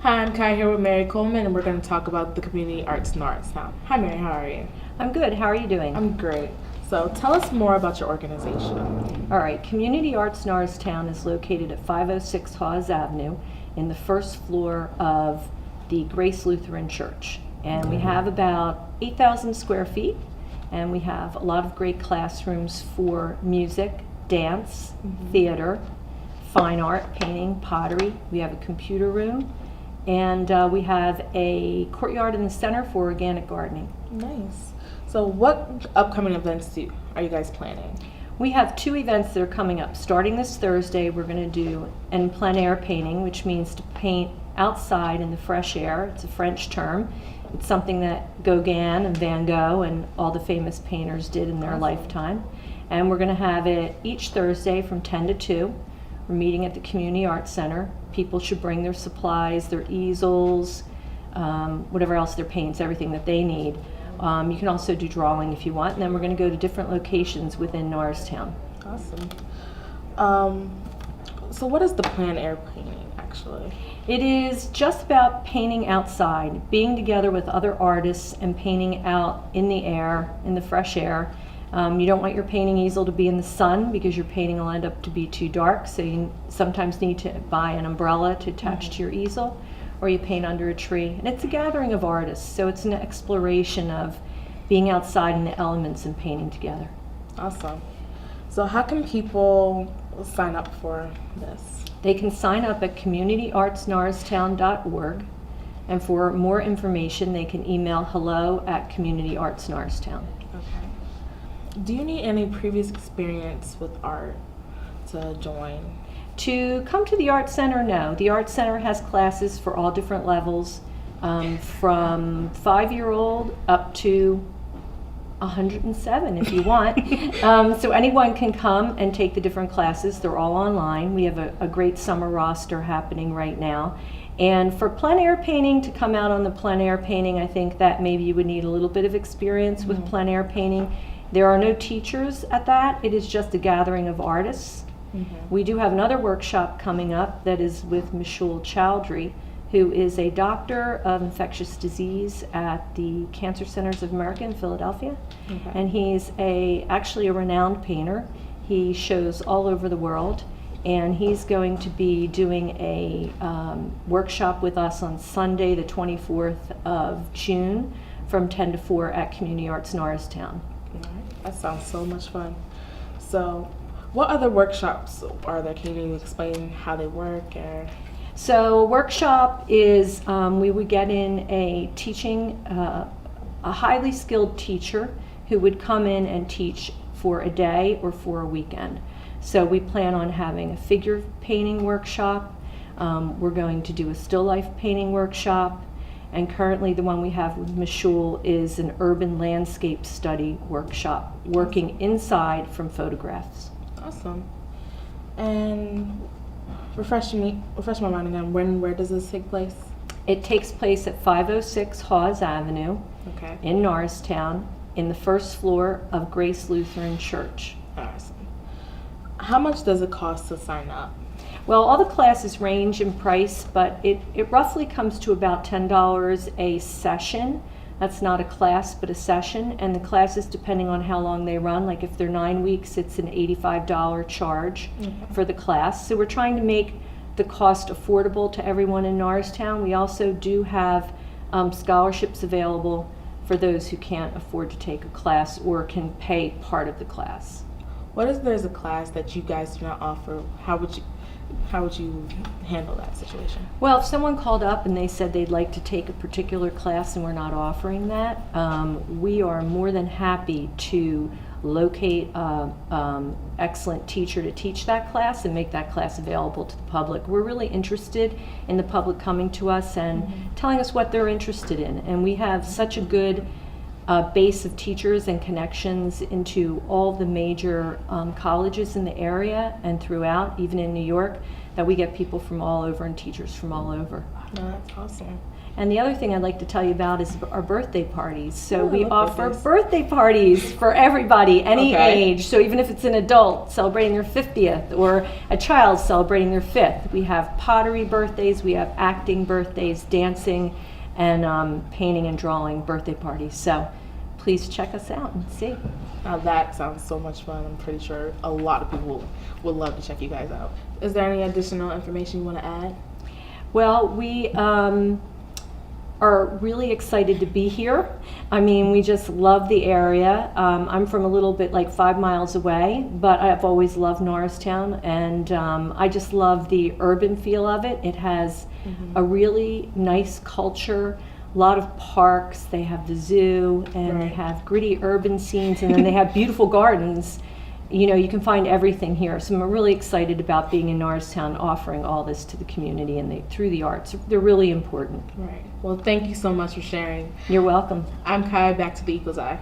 Hi, I'm Kai here with Mary Coleman, and we're going to talk about the Community Arts Norristown. Hi, Mary, how are you? I'm good. How are you doing? I'm great. So tell us more about your organization. All right. Community Arts Norristown is located at 506 Hawes Avenue in the first floor of the Grace Lutheran Church. And we have about 8,000 square feet, and we have a lot of great classrooms for music, dance, theater, fine art, painting, pottery. We have a computer room, and we have a courtyard in the center for organic gardening. Nice. So what upcoming events are you guys planning? We have two events that are coming up. Starting this Thursday, we're going to do en plein air painting, which means to paint outside in the fresh air. It's a French term. It's something that Gauguin and Van Gogh and all the famous painters did in their lifetime. And we're going to have it each Thursday from 10 to 2. We're meeting at the Community Arts Center. People should bring their supplies, their easels, whatever else, their paints, everything that they need. You can also do drawing if you want, and then we're going to go to different locations within Norristown. Awesome. So what is the plein air painting, actually? It is just about painting outside, being together with other artists and painting out in the air, in the fresh air. You don't want your painting easel to be in the sun because your painting will end up to be too dark, so you sometimes need to buy an umbrella to attach to your easel, or you paint under a tree. And it's a gathering of artists, so it's an exploration of being outside in the elements and painting together. Awesome. So how can people sign up for this? They can sign up at communityartsnorristown.org, and for more information they can email hello@communityartsnorristown. Okay. Do you need any previous experience with art to join? To come to the Art Center, no. The Art Center has classes for all different levels, from 5-year-old up to 107 if you want. So anyone can come and take the different classes. They're all online. We have a great summer roster happening right now. And for plein air painting, to come out on the plein air painting, I think that maybe you would need a little bit of experience with plein air painting. There are no teachers at that. It is just a gathering of artists. We do have another workshop coming up that is with Mishul Chowdhury, who is a doctor of infectious disease at the Cancer Centers of America in Philadelphia. And he's actually a renowned painter. He shows all over the world, and he's going to be doing a workshop with us on Sunday the 24th of June from 10 to 4 at Community Arts Norristown. That sounds so much fun. So what other workshops are there? Can you explain how they work? So a workshop is we would get in a highly skilled teacher who would come in and teach for a day or for a weekend. So we plan on having a figure painting workshop. We're going to do a still life painting workshop. And currently the one we have with Mishul is an urban landscape study workshop, working inside from photographs. Awesome. And refresh my mind again, where does this take place? It takes place at 506 Hawes Avenue in Norristown in the first floor of Grace Lutheran Church. Awesome. How much does it cost to sign up? Well, all the classes range in price, but it roughly comes to about $10 a session. That's not a class, but a session. And the classes, depending on how long they run, like if they're 9 weeks, it's an $85 charge for the class. So we're trying to make the cost affordable to everyone in Norristown. We also do have scholarships available for those who can't afford to take a class or can pay part of the class. What if there's a class that you guys do not offer? How would you handle that situation? Well, if someone called up and they said they'd like to take a particular class and we're not offering that, we are more than happy to locate an excellent teacher to teach that class and make that class available to the public. We're really interested in the public coming to us and telling us what they're interested in. And we have such a good base of teachers and connections into all the major colleges in the area and throughout, even in New York, that we get people from all over and teachers from all over. No, that's awesome. And the other thing I'd like to tell you about is our birthday parties. So Oh, I we love offer birthdays. birthday parties for everybody, any Okay. age. So even if it's an adult celebrating their 50th or a child celebrating their 5th, we have pottery birthdays, we have acting birthdays, dancing, and painting and drawing birthday parties. So please check us out and see. Now that sounds so much fun. I'm pretty sure a lot of people would love to check you guys out. Is there any additional information you want to add? Well, we are really excited to be here. I mean, we just love the area. I'm from a little bit like 5 miles away, but I've always loved Norristown, and I just love the urban feel of it. It has a really nice culture, a lot of parks. They have the zoo, and they Right. have gritty urban scenes, and then they have beautiful gardens. You know, you can find everything here. So I'm really excited about being in Norristown, offering all this to the community and through the arts. They're really important. Right. Well, thank you so much for sharing. You're welcome. I'm Kai, back to the Eagle's Eye.